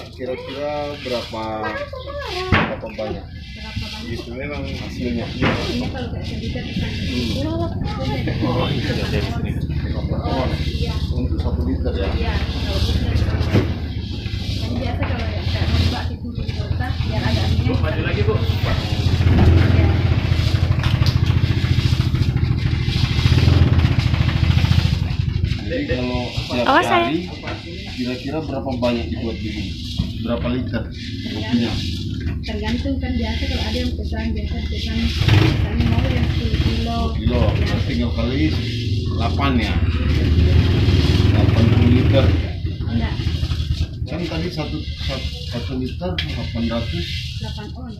kira-kira berapa banyak? Berapa banyak? Itu memang hasilnya. Ini kalau nggak sedikit Oh, ini ada di sini. 50 ton untuk 1 liter ya. Iya, kalau liter. Yang biasa kalau yang kayak mbak itu di kota biar ada minyak. Maju lagi Bu. Iya. Jadi kalau setiap hari kira-kira berapa banyak dibuat begini? Berapa liter kopinya? Tergantung kan biasa kalau ada yang pesan misalnya mau yang 10 kilo. 10 kilo, terus tinggal kali 8 ya. 80 liter. Enggak, Kan tadi 1 liter 800. 8 on.